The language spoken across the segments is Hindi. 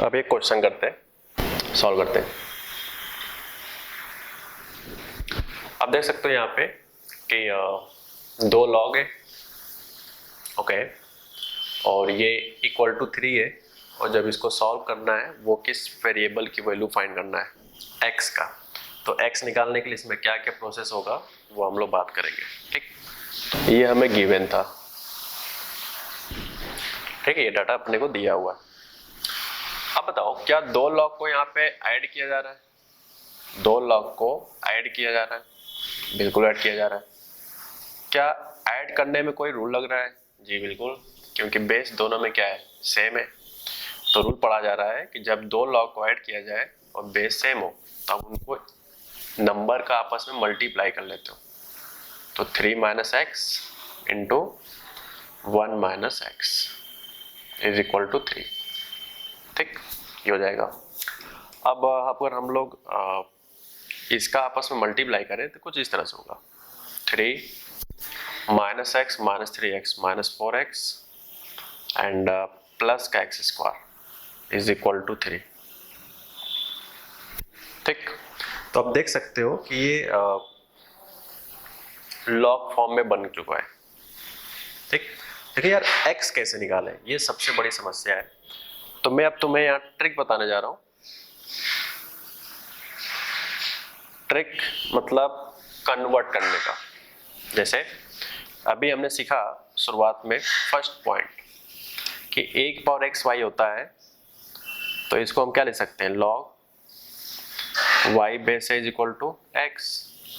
अब एक क्वेश्चन करते हैं, सॉल्व करते हैं। आप देख सकते हो यहाँ पे कि 2 लॉग है, ओके, और ये इक्वल टू 3 है। और जब इसको सॉल्व करना है वो किस वेरिएबल की वैल्यू फाइंड करना है, x का। तो x निकालने के लिए इसमें क्या क्या प्रोसेस होगा वो हम लोग बात करेंगे। ठीक, ये हमें गिवन था, ठीक है, ये डाटा अपने को दिया हुआ है। अब बताओ, क्या 2 लॉग को यहाँ पे ऐड किया जा रहा है? 2 लॉग को ऐड किया जा रहा है, बिल्कुल ऐड किया जा रहा है। क्या ऐड करने में कोई रूल लग रहा है? जी बिल्कुल, क्योंकि बेस दोनों में क्या है, सेम है। तो रूल पढ़ा जा रहा है कि जब 2 लॉग को ऐड किया जाए और बेस सेम हो तब उनको नंबर का आपस में मल्टीप्लाई कर लेते हो। तो 3 minus x into 1 minus x is equal to 3। ठीक, ये हो जाएगा। अब अगर हम लोग इसका आपस में मल्टीप्लाई करें तो कुछ इस तरह से होगा, 3 minus X minus 3x minus 4x and plus का X square is equal to 3। ठीक, तो आप देख सकते हो कि ये लॉग फॉर्म में बन चुका है। ठीक, लेकिन यार x कैसे निकालें, ये सबसे बड़ी समस्या है। तो मैं अब तुम्हें यहाँ ट्रिक बताने जा रहा हूँ। ट्रिक मतलब कन्वर्ट करने का। जैसे अभी हमने सीखा शुरुआत में फर्स्ट पॉइंट कि 1 पावर एक्स वाई होता है, तो इसको हम क्या ले सकते हैं, log y base is equal to x.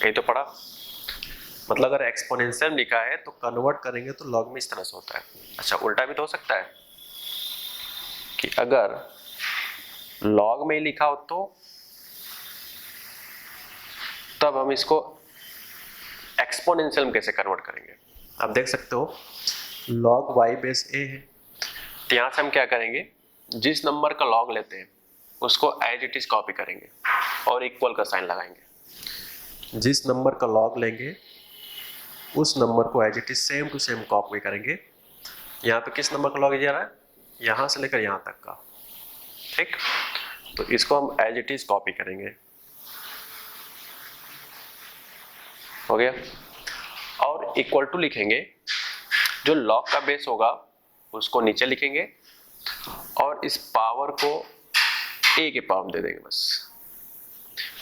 यही तो पढ़ा। मतलब अगर एक्सपोनेंशियल लिखा है तो कन्वर्ट करेंगे तो लॉग में इस तरह से होता है। अच्छा, उल्टा भी तो हो सकता है कि अगर लॉग में ही लिखा हो तो तब हम इसको एक्सपोनेंशियल में कैसे कन्वर्ट करेंगे। आप देख सकते हो लॉग y बेस a है, तो यहां से हम क्या करेंगे, जिस नंबर का लॉग लेते हैं उसको एज इट इज कॉपी करेंगे और इक्वल का साइन लगाएंगे। जिस नंबर का लॉग लेंगे उस नंबर को as it is same to same copy करेंगे। यहाँ पे किस नंबर का लॉग जा रहा है, यहाँ से लेकर यहाँ तक का। ठीक, तो इसको हम एज इट इज कॉपी करेंगे, हो गया। और इक्वल टू लिखेंगे, जो लॉग का बेस होगा उसको नीचे लिखेंगे और इस पावर को a के पावर दे देंगे बस।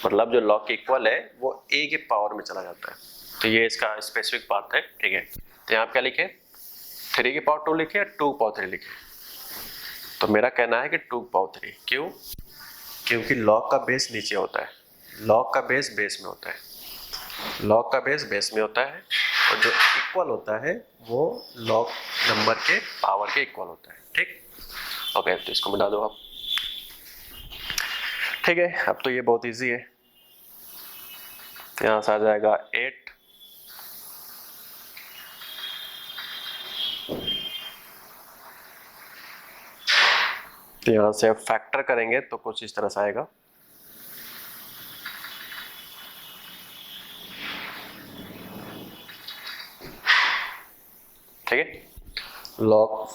मतलब जो लॉग के इक्वल है वो a के पावर में चला जाता है। तो ये इसका स्पेसिफिक पार्ट है। ठीक है, तो यहाँ क्या लिखे, 3 के पावर 2 लिखे या 2 पावर 3 लिखे। तो मेरा कहना है कि 2 पावर 3। क्यों? क्योंकि लॉग का बेस नीचे होता है, लॉग का बेस बेस में होता है, लॉग का बेस बेस में होता है, और जो इक्वल होता है वो लॉग नंबर के पावर के इक्वल होता है। ठीक, ओके, तो इसको मिटा दो आप। ठीक है, अब तो ये बहुत इजी है। यहाँ से आ जाएगा 8, तो यहाँ से अब फैक्टर करेंगे तो कुछ इस तरह से आएगा। ठीक है, लॉग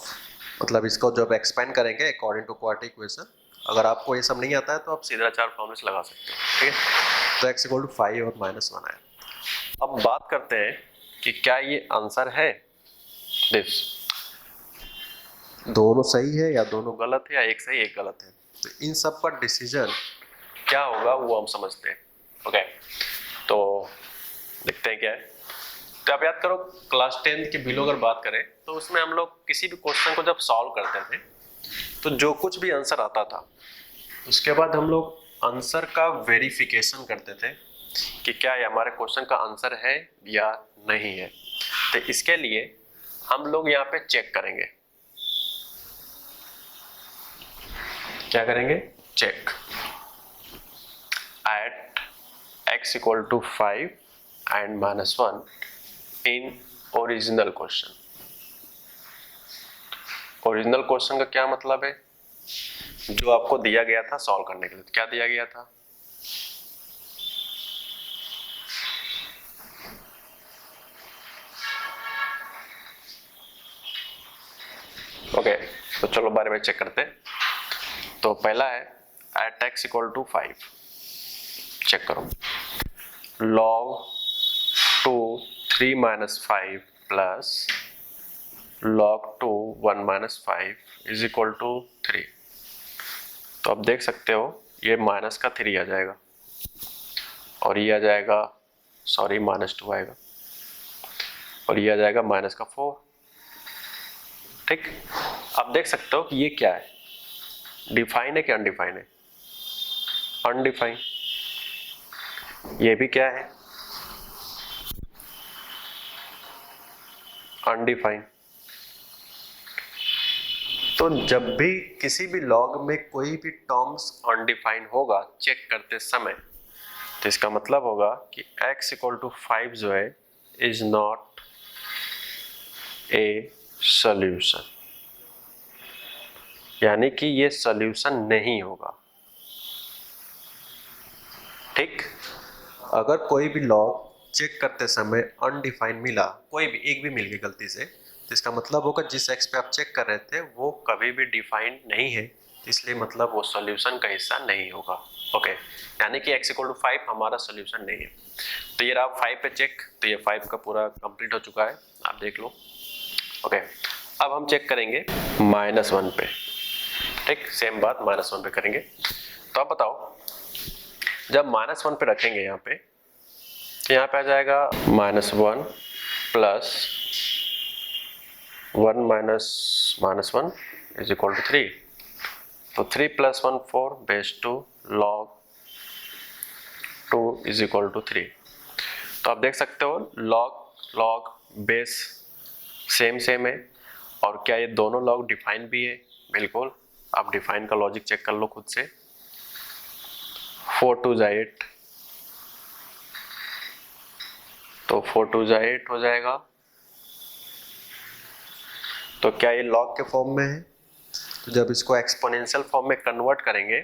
मतलब इसको जब एक्सपेंड करेंगे अकॉर्डिंग टू क्वाड्रेटिक इक्वेशन, अगर आपको ये सब नहीं आता है तो आप सीधा 4 फॉर्मूले लगा सकते हो। ठीक है, तो x इक्वल टू 5 और -1 है। अब बात करते हैं कि क्या ये आंसर है, दिस दोनों सही है या दोनों गलत है या एक सही एक गलत है। तो इन सब का डिसीजन क्या होगा वो हम समझते हैं। ओके, तो देखते हैं क्या है। तो आप याद करो क्लास 10 के बिलो अगर बात करें तो उसमें हम लोग किसी भी क्वेश्चन को जब सॉल्व करते थे तो जो कुछ भी आंसर आता था उसके बाद हम लोग आंसर का वेरिफिकेशन करते थे कि क्या ये हमारे क्वेश्चन का आंसर है या नहीं है। तो इसके लिए हम लोग यहाँ पे चेक करेंगे, क्या करेंगे, check at x equal to 5 and -1 in original question. Original question का क्या मतलब है, जो आपको दिया गया था सॉल्व करने के लिए। तो क्या दिया गया था, ओके, तो चलो बारे में चेक करते हैं। तो तो पहला है at x equal to 5, check करो, log 2 3 minus 5 plus log 2 1 minus 5 is equal to 3। तो अब देख सकते हो ये माइनस का 3 आ जाएगा और ये आ जाएगा, सॉरी माइनस 2 आएगा और ये आ जाएगा माइनस का 4। ठीक, अब देख सकते हो कि ये क्या है, डिफाइन है कि अनडिफाइन है, अनडिफाइन। ये भी क्या है, अनडिफाइन। तो जब भी किसी भी लॉग में कोई भी टर्म्स अनडिफाइन होगा चेक करते समय, तो इसका मतलब होगा कि x इक्वल टू 5 जो है इज नॉट ए सॉल्यूशन, यानी कि ये सॉल्यूशन नहीं होगा। ठीक, अगर कोई भी लॉग चेक करते समय अनडिफाइन मिला, कोई भी एक भी मिल गई गलती से, तो इसका मतलब होगा जिस एक्स पे आप चेक कर रहे थे वो कभी भी डिफाइंड नहीं है, इसलिए मतलब वो सॉल्यूशन का हिस्सा नहीं होगा। ओके, यानी कि x इक्वल टू 5 हमारा सॉल्यूशन नहीं है। तो ये रहा 5 पे चेक, तो ये 5 का पूरा कंप्लीट हो चुका है, आप देख लो। ओके, अब हम चेक करेंगे -1 पे। ठीक, सेम बात -1 पे करेंगे। तो आप बताओ, जब -1 पे रखेंगे यहाँ पे, तो यहाँ पे आ जाएगा -1 plus 1 minus 1 is equal to 3। तो 3 plus 1 4 base 2 log 2 is equal to 3। तो आप देख सकते हो log बेस सेम है, और क्या ये दोनों log डिफाइन भी है? बिल्कुल, आप डिफाइन का लॉजिक चेक कर लो खुद से। 4 2 8, तो 4 2 8 हो जाएगा। तो क्या ये log के फॉर्म में है? तो जब इसको एक्सपोनेंशियल फॉर्म में कन्वर्ट करेंगे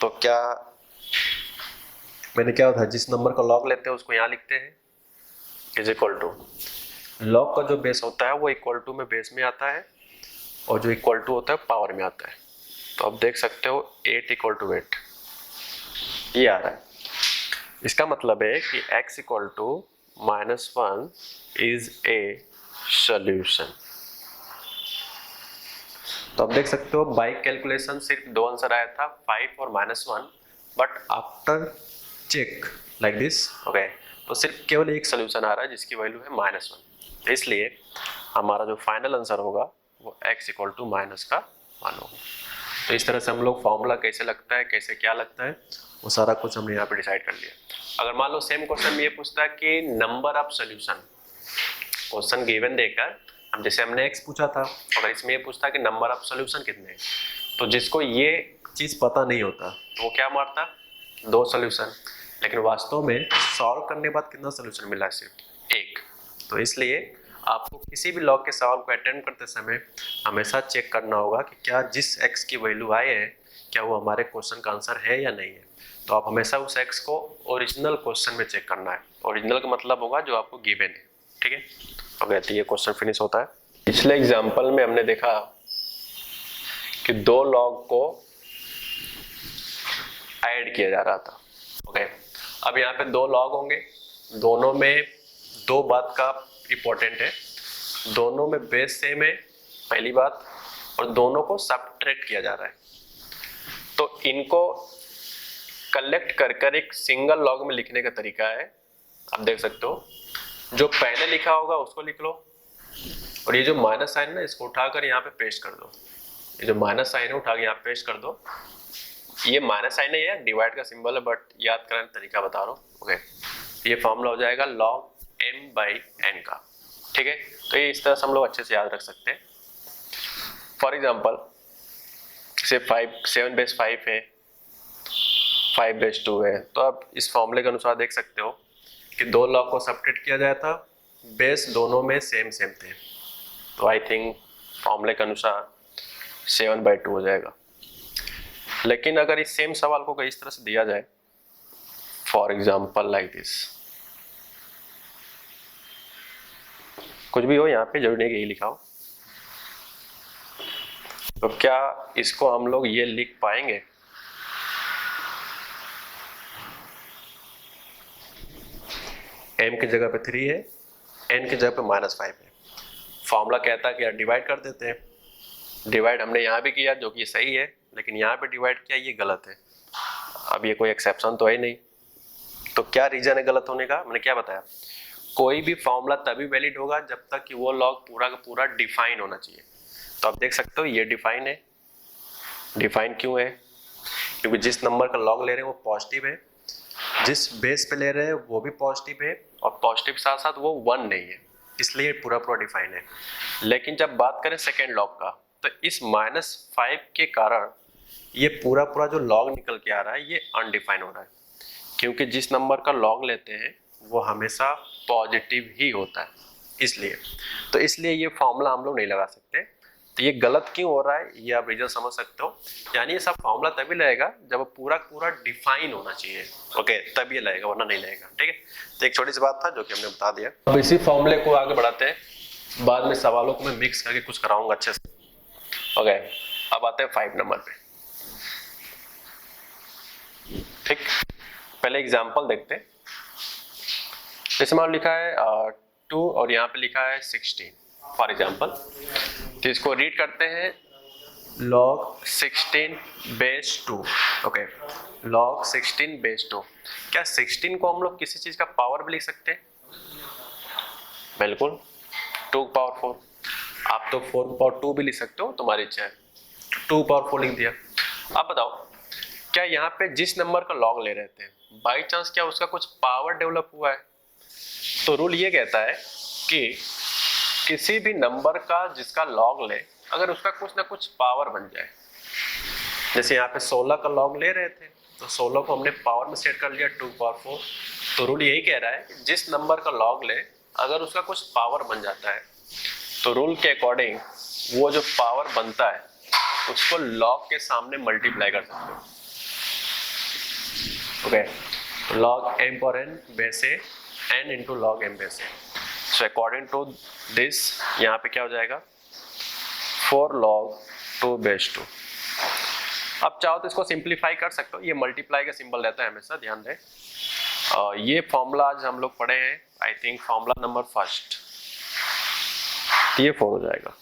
तो क्या मैंने क्या होता है, जिस नंबर का log लेते हैं उसको यहाँ लिखते हैं इज इक्वल टू, log का जो बेस होता है वो इक्वल टू में बेस में आता है, और जो इक्वल टू होता है पावर में आता है। तो अब देख सकते हो 8 इक्वल टू 8 ये आ रहा है। इसका मतलब है कि x equal to -1 is a solution. तो अब देख सकते हो बाई कैलकुलेशन सिर्फ 2 आंसर आया था, 5 और -1, but after check like this, okay, तो सिर्फ केवल एक सोल्यूशन आ रहा है जिसकी वैल्यू है -1। तो इसलिए हमारा जो फाइनल आंसर होगा वो x इक्वल टू -1 होगा। तो इस तरह से हम लोग फॉर्मूला कैसे लगता है, कैसे क्या लगता है, वो सारा कुछ हमने यहाँ पे डिसाइड कर लिया। अगर मान लो सेम क्वेश्चन में ये पूछता है कि number of solution, question given देकर हम जैसे हमने x पूछा था, अगर इसमें ये पूछता है कि नंबर ऑफ सोल्यूशन कितने हैं, तो जिसको ये चीज पता नहीं होता तो वो क्या मारता, 2 सोल्यूशन, लेकिन वास्तव में सॉल्व करने के बाद कितना सोल्यूशन मिला है, सिर्फ 1। तो इसलिए आपको किसी भी लॉग के सवाल को अटेम्प्ट करते समय हमेशा चेक करना होगा कि क्या जिस x की वैल्यू आए है क्या वो हमारे क्वेश्चन का आंसर है या नहीं है। तो आप हमेशा उस x को ओरिजिनल क्वेश्चन में चेक करना है। ओरिजिनल का मतलब होगा जो आपको गिवन है, ठीक है। ओके, तो ये क्वेश्चन फिनिश होता है। पिछले एग्जाम्पल में हमने देखा कि 2 लॉग को ऐड किया जा रहा था। ओके, अब यहाँ पे 2 लॉग होंगे, दोनों में 2 बात का इंपॉर्टेंट है, दोनों में बेस सेम है पहली बात, और दोनों को सब्ट्रैक्ट किया जा रहा है। तो इनको कलेक्ट कर कर एक सिंगल लॉग में लिखने का तरीका है, आप देख सकते हो। जो पहले लिखा होगा उसको लिख लो, और ये जो माइनस साइन है इसको उठाकर यहाँ पे पेस्ट कर दो। ये जो माइनस साइन है उठा के यहाँ पेस्ट कर दो। ये माइनस साइन है, ये डिवाइड का सिंबल है, बट याद करने का तरीका बता रहा हूँ। ओके, ये फॉर्मूला हो जाएगा log m/n का, ठीक है। तो ये इस तरह से हम लोग अच्छे से याद रख सकते हैं। फॉर एग्जाम्पल से 7 बेस 5 है, 5 बेस 2 है, तो आप इस फॉर्मूले के अनुसार देख सकते हो कि 2 लॉग को सब्ट्रैक्ट किया जाया था, बेस दोनों में सेम थे, तो आई थिंक फॉर्मूले के अनुसार 7/2 हो जाएगा। लेकिन अगर इस सेम सवाल को इस तरह से दिया जाए, फॉर एग्जाम्पल लाइक दिस, कुछ भी हो यहाँ पे जरूरी नहीं कि यही लिखा हो, तो क्या इसको हम लोग ये लिख पाएंगे? m की जगह पे 3 है, n की जगह पे -5 है। फॉर्मूला कहता है कि यार डिवाइड कर देते हैं। डिवाइड हमने यहाँ भी किया जो कि सही है, लेकिन यहाँ पे डिवाइड किया ये गलत है। अब ये कोई एक्सेप्शन तो है नहीं, तो क्या रीजन है गलत होने का? मैंने क्या बताया, कोई भी फॉर्मूला तभी वैलिड होगा जब तक कि वो लॉग पूरा का पूरा डिफाइन होना चाहिए। तो आप देख सकते हो ये डिफाइन है। डिफाइन क्यों है? क्योंकि जिस नंबर का लॉग ले रहे हैं वो पॉजिटिव है, जिस बेस पे ले रहे हैं वो भी पॉजिटिव है, और पॉजिटिव साथ साथ वो 1 नहीं है, इसलिए पूरा पूरा डिफाइन है। लेकिन जब बात करें सेकेंड लॉग का, तो इस -5 के कारण ये पूरा पूरा जो लॉग निकल के आ रहा है ये अनडिफाइन हो रहा है, क्योंकि जिस नंबर का लॉग लेते हैं वो हमेशा पॉजिटिव ही होता है। इसलिए ये फॉर्मूला हम लोग नहीं लगा सकते। तो ये गलत क्यों हो रहा है ये आप रीजन समझ सकते हो। यानी ये सब फॉर्मूला तभी लगेगा जब पूरा पूरा डिफाइन होना चाहिए, ओके, तब ये लगेगा, वरना नहीं लगेगा। ठीक है, तो एक छोटी सी बात था जो कि हमने बता दिया। अब इसी फॉर्मूले को आगे बढ़ाते हैं, बाद में सवालों को मैं मिक्स करके कुछ कराऊंगा अच्छे से। ओके, अब आते हैं 5 नंबर पे। ठीक, पहले एग्जाम्पल देखते हैं। जैसे मान लिखा है 2 और यहाँ पे लिखा है 16 फॉर एग्जाम्पल। तो इसको रीड करते हैं, log 16 base 2। Okay, log 16 base 2। क्या 16 को हम लोग किसी चीज का पावर भी लिख सकते हैं? बिल्कुल, 2 पावर 4। आप तो 4 पावर 2 भी लिख सकते हो, तुम्हारी इच्छा है। 2 पावर 4 लिख दिया। अब बताओ, क्या यहाँ पे जिस नंबर का लॉग ले रहे थे बाई चांस क्या उसका कुछ पावर डेवलप हुआ है? तो रूल ये कहता है कि किसी भी नंबर का जिसका लॉग ले, अगर उसका कुछ ना कुछ पावर बन जाए, जैसे यहाँ पे 16 का लॉग ले रहे थे तो 16 को हमने पावर में सेट कर लिया 2 पावर 4। तो रूल यही कह रहा है कि जिस नंबर का लॉग ले अगर उसका कुछ पावर बन जाता है तो रूल के अकॉर्डिंग वो जो पावर बनता है उसको लॉग के सामने मल्टीप्लाई कर सकते हो। ओके, log m पर n base a n into log m base a। So according to this यहाँ पे क्या हो जाएगा, 4 log 2 बेस 2। अब चाहो तो इसको सिंप्लीफाई कर सकते हो, ये मल्टीप्लाई का सिंबल रहता है हमेशा, ध्यान दें। ये फॉर्मूला आज हम लोग पढ़े हैं, आई थिंक फॉर्मूला नंबर 1। ये 4 हो जाएगा।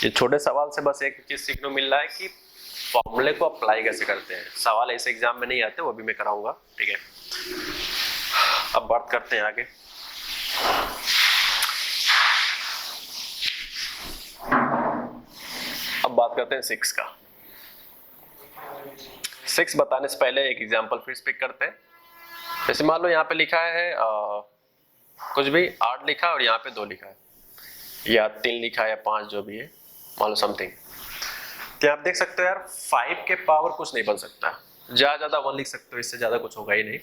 ये छोटे सवाल से बस एक चीज सीखने को मिल रहा है कि फॉर्मूले को अप्लाई कैसे करते हैं। सवाल ऐसे एग्जाम में नहीं आते, वो भी मैं कराऊंगा। ठीक है, अब बात करते हैं आगे। अब बात करते हैं 6 का। 6 बताने से पहले एक एग्जांपल फिर पिक करते हैं। जैसे मान लो यहाँ पे लिखा है कुछ भी 8 लिखा और यहाँ पे 2 लिखा है, या 3 लिखा है, या 5, जो भी है, मान लो समथिंग। तो आप देख सकते हो यार 5 के पावर कुछ नहीं बन सकता, ज्यादा 1 लिख सकते हो, इससे ज्यादा कुछ होगा ही नहीं।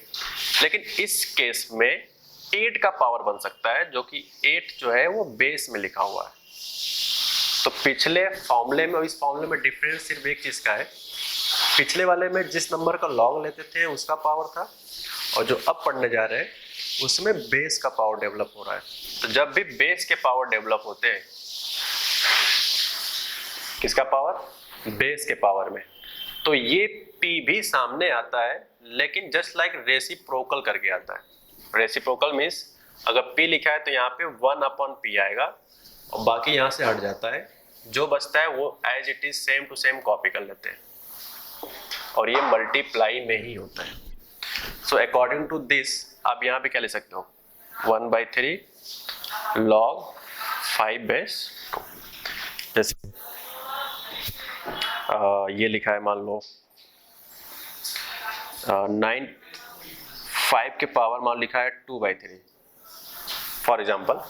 लेकिन इस केस में 8 का पावर बन सकता है, जो कि 8 जो है वो बेस में लिखा हुआ है। तो पिछले फॉर्मूले में और इस फॉर्मूले में डिफरेंस सिर्फ एक चीज का है, पिछले वाले में जिस नंबर का लॉग लेते थे उसका पावर था, और जो अब पढ़ने जा रहे हैं उसमें बेस का पावर डेवलप हो रहा है। तो जब भी बेस के पावर डेवलप होते हैं, किसका पावर? बेस के पावर में, तो ये P भी सामने आता है, लेकिन जस्ट लाइक रेसिप्रोकल करके आता है। रेसिप्रोकल मीन्स अगर P लिखा है तो यहाँ पे 1/P आएगा और बाकी यहाँ से हट जाता है, जो बचता है वो as it is same to same copy कर लेते हैं, और ये मल्टीप्लाई में ही होता है। सो अकॉर्डिंग टू दिस आप यहाँ पे क्या ले सकते हो, 1/3 log 5 बेस 2। जैसे ये लिखा है, मान लो 5 के पावर मान लिखा है 2/3 फॉर एग्जाम्पल।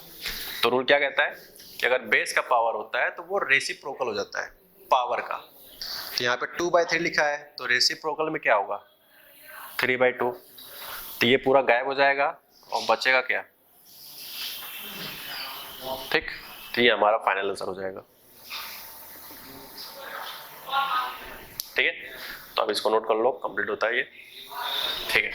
तो रूल क्या कहता है कि अगर बेस का पावर होता है तो वो रेसिप्रोकल हो जाता है पावर का। तो यहाँ पे 2/3 लिखा है, तो रेसिप्रोकल में क्या होगा, 3/2। तो ये पूरा गायब हो जाएगा और बचेगा क्या, ठीक। तो ये हमारा फाइनल आंसर हो जाएगा। ठीक है, तो अब इसको नोट कर लो, कंप्लीट होता है ये। ठीक है,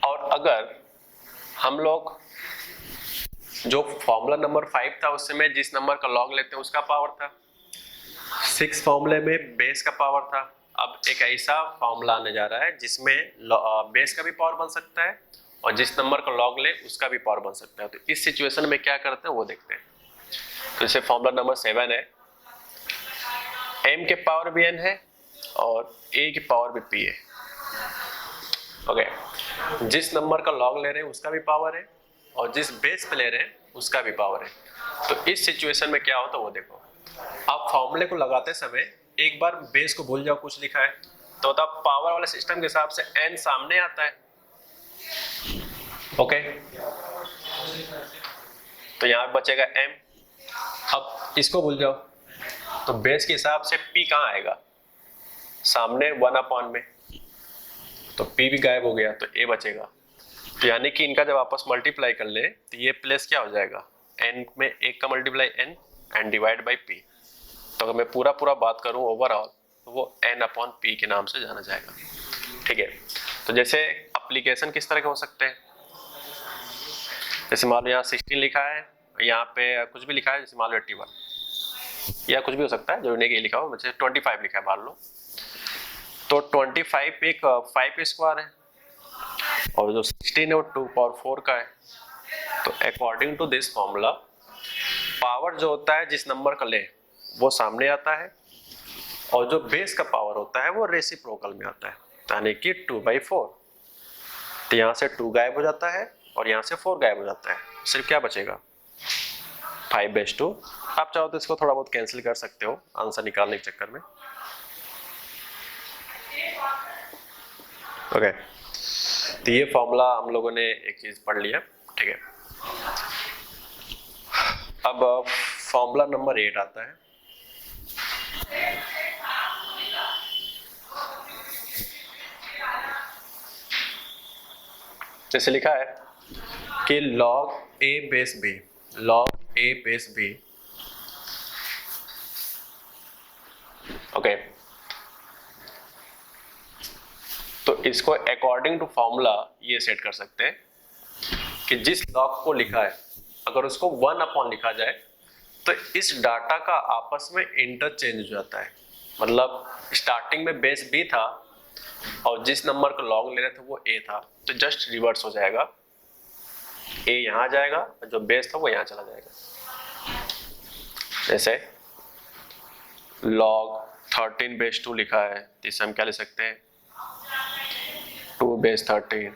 और अगर हम लोग जो फॉर्मूला नंबर 5 था उसमें जिस नंबर का लॉग लेते हैं उसका पावर था, 6 फॉर्मूले में बेस का पावर था। अब एक ऐसा फॉर्मूला आने जा रहा है जिसमें बेस का भी पावर बन सकता है और जिस नंबर का लॉग ले उसका भी पावर बन सकता है। तो इस सिचुएशन में क्या करते हैं वो देखते हैं। तो जैसे फॉर्मूला नंबर 7 है, m के पावर भी n है और a की पावर भी p है। ओके, जिस नंबर का लॉग ले रहे हैं उसका भी पावर है और जिस बेस पे ले रहे हैं उसका भी पावर है। तो इस सिचुएशन में क्या होता है वो देखो। आप फॉर्मूले को लगाते समय एक बार बेस को भूल जाओ, कुछ लिखा है तो तब पावर वाले सिस्टम के हिसाब से n सामने आता है। ओके, तो यहां बचेगा m। अब इसको भूल जाओ तो बेस के हिसाब से p कहां आएगा, सामने 1 में, तो p भी गायब हो गया तो a बचेगा। तो यानी कि इनका जब आपस मल्टीप्लाई कर ले तो ये प्लस क्या हो जाएगा, n में 1 का multiply n and divide by p। तो अगर मैं पूरा बात करूं ओवरऑल तो वो n/p के नाम से जाना जाएगा। ठीक है, तो जैसे एप्लीकेशन किस तरह के हो सकते हैं, जैसे मान लो यहाँ 16 लिखा है, यहाँ पे कुछ भी लिखा है, जैसे मान लो 81 या कुछ भी हो सकता है, जो नहीं लिखा हो, जैसे 25 लिखा है मान लो, तो 25 एक 5 स्क्वायर है और जो 16 है वो 2 पावर 4 का है। तो according to this formula power जो होता है जिस नंबर का ले वो सामने आता है और जो बेस का पावर होता है वो रेसिप्रोकल में आता है, यानी कि 2/4। तो यहाँ से 2 गायब हो जाता है और यहाँ से 4 गायब हो जाता है, सिर्फ क्या बचेगा 5/2। आप चाहो तो इसको थोड़ा बहुत कैंसिल कर सकते हो आंसर निकालने के चक्कर में। ओके, तो ये फॉर्मूला हम लोगों ने एक चीज पढ़ लिया। ठीक है, अब फॉर्मूला नंबर 8 आता है। जैसे लिखा है कि log a base b, log a base b। Okay, तो इसको अकॉर्डिंग टू फॉर्मूला ये सेट कर सकते हैं कि जिस लॉग को लिखा है अगर उसको 1 लिखा जाए तो इस डाटा का आपस में इंटरचेंज हो जाता है। मतलब स्टार्टिंग में बेस b था और जिस नंबर का लॉग ले रहे थे वो a था, तो जस्ट रिवर्स हो जाएगा, a यहां जाएगा और जो बेस था वो यहां चला जाएगा। जैसे log 13/2 लिखा है तो इसे हम क्या ले सकते हैं 2/13।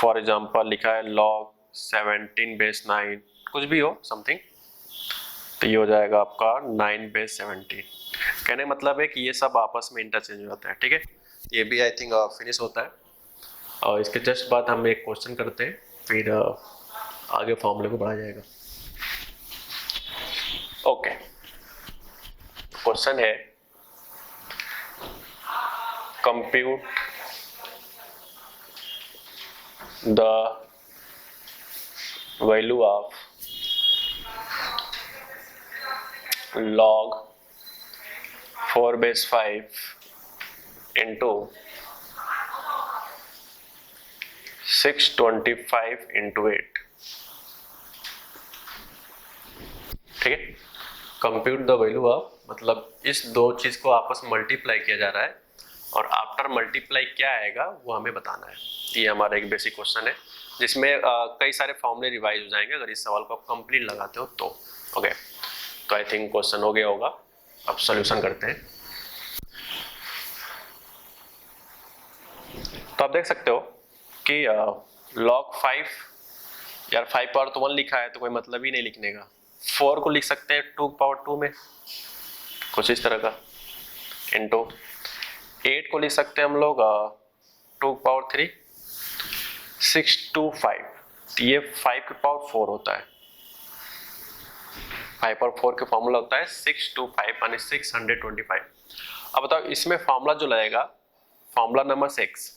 फॉर एग्जाम्पल लिखा है log 17/9, कुछ भी हो समथिंग, तो ये हो जाएगा आपका 9/17। कहने मतलब है कि ये सब आपस में इंटरचेंज हो जाता है। ठीक है, ये भी आई थिंक फिनिश होता है और इसके जस्ट बाद हम एक क्वेश्चन करते हैं, फिर आगे फॉर्मूले को बढ़ाया जाएगा। ओके, क्वेश्चन है compute the value of log 4/5 into 625 into 8। ठीक है, कंप्यूट द वैल्यू ऑफ मतलब इस दो चीज को आपस में मल्टीप्लाई किया जा रहा है और आफ्टर मल्टीप्लाई क्या आएगा वो हमें बताना है। ये हमारा एक बेसिक क्वेश्चन है जिसमें कई सारे फॉर्मूले रिवाइज हो जाएंगे अगर इस सवाल को आप कंप्लीट लगाते हो तो। ओके, तो आई थिंक क्वेश्चन हो गया होगा, अब सॉल्यूशन करते हैं। तो आप देख सकते हो कि log 5, यार 5 पावर तो 1 लिखा है तो कोई मतलब ही नहीं लिखने का। 4 को लिख सकते हैं 2 पावर 2 में, कुछ इस तरह का, इनटू 8 को लिख सकते हैं हम लोग 2 पावर 3, 6 to 5, ये 5 की पावर 4 होता है। 5 पावर 4 के फॉर्मूला होता है 6 to 5 यानी 625। अब बताओ इसमें फॉर्मूला जो लगेगा, फॉर्मूला नंबर 6,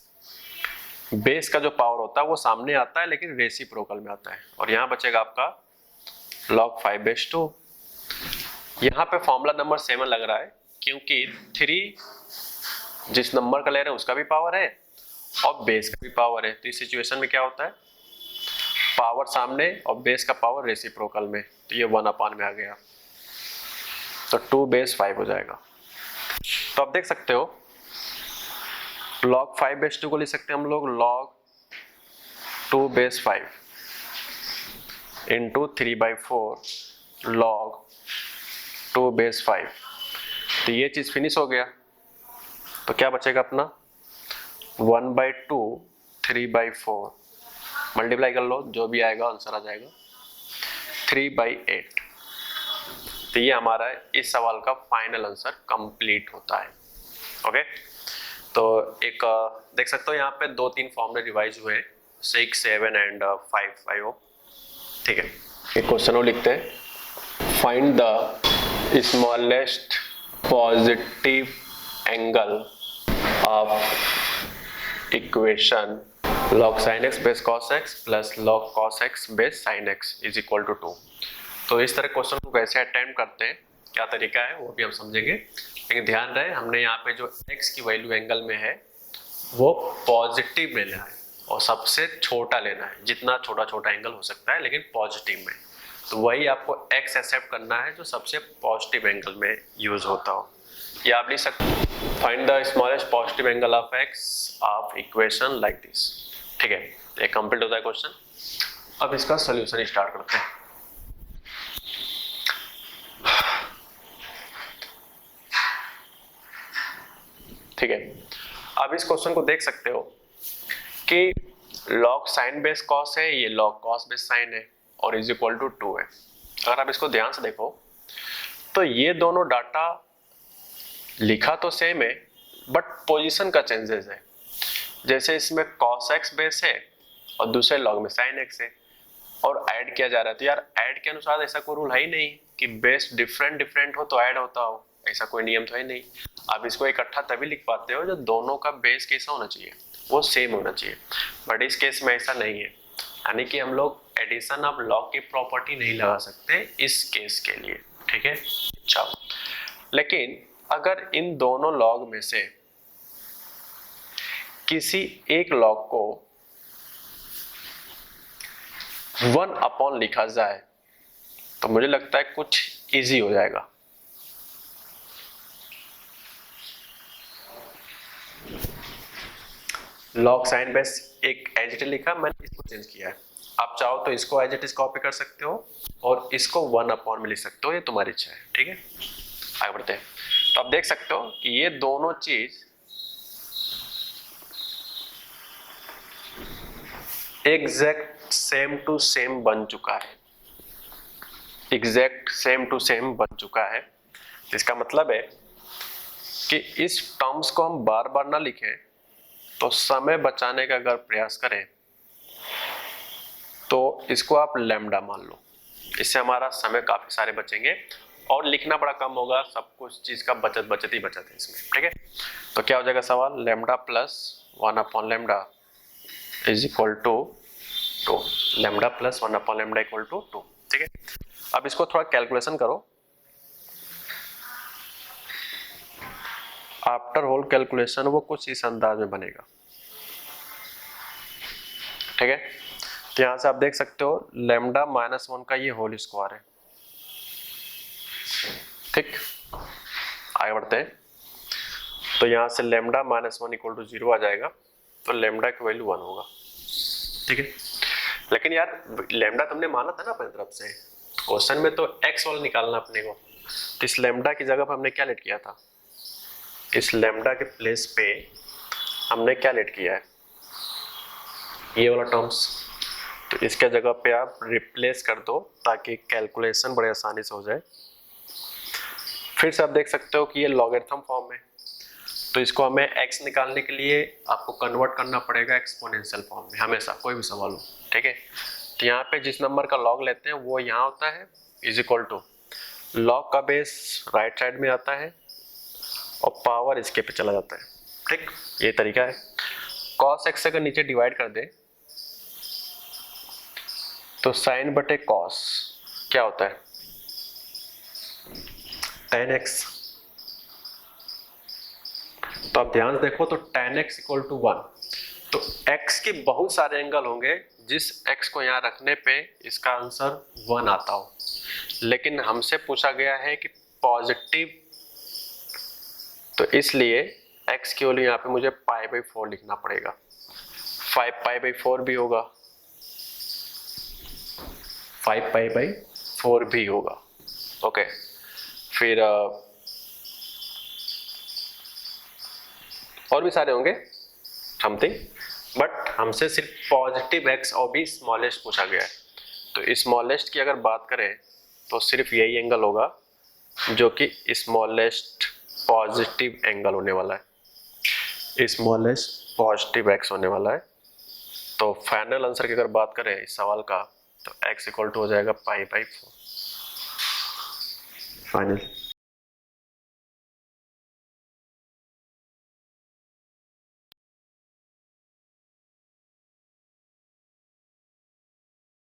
बेस का जो पावर होता है वो सामने आता है लेकिन रेसिप्रोकल में आता है और यहाँ बचेगा आपका log 5/2। यहाँ पे फॉर्मूला नंबर 7 लग रहा है क्योंकि 3 जिस नंबर का ले रहे हैं उसका भी पावर है और बेस का भी पावर है। तो इस सिचुएशन में क्या होता है पावर सामने और बेस का पावर रेसिप्रोकल में, तो ये 1 में आ गया, तो 2 बेस 5 हो जाएगा। तो आप देख सकते हो log 5/2 को लिख सकते हैं हम लोग log 2 base 5 into 3/4 log 2 base 5। तो ये चीज फिनिश हो गया, तो क्या बचेगा अपना 1/2 3/4 मल्टीप्लाई कर लो, जो भी आएगा आंसर आ जाएगा 3/8। तो ये हमारा इस सवाल का फाइनल आंसर कंप्लीट होता है। ओके, तो एक देख सकते हो यहाँ पे 2-3 फॉर्मूले रिवाइज हुए, 6, 7 एंड 5, I hope। ठीक है, एक क्वेश्चन और लिखते हैं, find the smallest positive angle of equation log sin x base cos x plus log cos x base sin x is equal to 2। तो इस तरह क्वेश्चन को कैसे अटेम्प्ट करते हैं, क्या तरीका है, वो भी हम समझेंगे। लेकिन ध्यान रहे, हमने यहाँ पे जो x की वैल्यू एंगल में है वो पॉजिटिव लेना है और सबसे छोटा लेना है, जितना छोटा छोटा एंगल हो सकता है लेकिन पॉजिटिव में। तो वही आपको x एक्सेप्ट करना है जो सबसे पॉजिटिव एंगल में यूज होता हो। ये आप लिख सकते हो, find the smallest positive angle of x of equation like this. ठीक है, ये कंप्लीट होता है क्वेश्चन। अब इसका सोल्यूशन स्टार्ट करते हैं। ठीक है, अब इस क्वेश्चन को देख सकते हो कि log sin बेस cos है, ये log cos बेस sin है और इज इक्वल टू 2 है। अगर आप इसको ध्यान से देखो तो ये दोनों डाटा लिखा तो सेम है बट पोजीशन का चेंजेस है। जैसे इसमें cos x बेस है और दूसरे log में sin x है और ऐड किया जा रहा है, तो यार ऐड के अनुसार ऐसा कोई रूल है ही नहीं कि बेस डिफरेंट डिफरेंट हो तो ऐड होता हो, ऐसा कोई नियम तो है नहीं। आप इसको इकट्ठा तभी लिख पाते हो जब दोनों का बेस कैसा होना चाहिए, वो सेम होना चाहिए, बट इस केस में ऐसा नहीं है, यानी कि हम लोग एडिशन ऑफ लॉग की प्रॉपर्टी नहीं लगा सकते इस केस के लिए। ठीक है, चलो, लेकिन अगर इन दोनों लॉग में से किसी एक लॉग को 1 लिखा जाए तो मुझे लगता है कुछ इजी हो जाएगा। log sin बेस एक एज इट इज लिखा, मैंने इसको चेंज किया है। आप चाहो तो इसको एज इट इज कॉपी कर सकते हो और इसको 1 में लिख सकते हो, ये तुम्हारी इच्छा है। ठीक है, आगे बढ़ते हैं। तो आप देख सकते हो कि ये दोनों चीज एग्जैक्ट सेम टू सेम बन चुका है, एग्जैक्ट सेम टू सेम बन चुका है। इसका मतलब है कि इस टर्म्स को हम बार बार ना लिखें, तो समय बचाने का अगर प्रयास करें तो इसको आप लैम्डा मान लो, इससे हमारा समय काफी सारे बचेंगे और लिखना बड़ा कम होगा, सब कुछ चीज का बचत ही बचत है इसमें। ठीक है, तो क्या हो जाएगा सवाल, lambda plus 1 lambda is equal to 2, lambda plus 1 lambda equal to 2। ठीक है, अब इसको थोड़ा कैलकुलेशन करो, आफ्टर होल कैलकुलेशन वो कुछ इस अंदाज में बनेगा। ठीक है, तो यहां से आप देख सकते हो लैम्डा -1 का ये होल स्क्वायर है। ठीक, आगे बढ़ते हैं। तो यहां से लैम्डा -1 इक्वल टू 0 आ जाएगा, तो लैम्डा की वैल्यू 1 होगा। ठीक है, लेकिन यार लैम्डा तुमने माना था ना अपनी तरफ से, क्वेश्चन में तो x वाला निकालना अपने को, तो इस लैम्डा की जगह पर हमने क्या लेट किया था, इस लैम्डा के प्लेस पे हमने क्या लेट किया है, ये वाला टर्म्स, तो इसके जगह पे आप रिप्लेस कर दो ताकि कैलकुलेशन बड़े आसानी से हो जाए। फिर से आप देख सकते हो कि ये लॉगरिथम फॉर्म है, तो इसको हमें x निकालने के लिए आपको कन्वर्ट करना पड़ेगा एक्सपोनेंशियल फॉर्म में हमेशा, कोई भी सवाल हो। ठीक है, तो यहाँ पे जिस नंबर का लॉग लेते हैं वो यहाँ होता है इज इक्वल टू लॉग का बेस राइट साइड में आता है और पावर इसके पे चला जाता है। ठीक, ये तरीका है। cos x अगर नीचे डिवाइड कर दे तो sin बटे cos क्या होता है, tan x। तो आप ध्यान से देखो तो tan x इक्वल टू 1, तो x के बहुत सारे एंगल होंगे जिस x को यहाँ रखने पे इसका आंसर 1 आता हो, लेकिन हमसे पूछा गया है कि पॉजिटिव, तो इसलिए x की वैल्यू यहाँ पे मुझे π/4 लिखना पड़ेगा। 5π/4 भी होगा, 5π/4 भी होगा। ओके, फिर और भी सारे होंगे समथिंग, बट हमसे सिर्फ पॉजिटिव x और भी स्मॉलेस्ट पूछा गया है। तो स्मॉलेस्ट की अगर बात करें तो सिर्फ यही एंगल होगा जो कि स्मॉलेस्ट पॉजिटिव एंगल होने वाला है, स्मॉलेस्ट पॉजिटिव x होने वाला है। तो फाइनल आंसर की अगर बात करें इस सवाल का तो x इक्वल टू हो जाएगा π/4 फाइनल।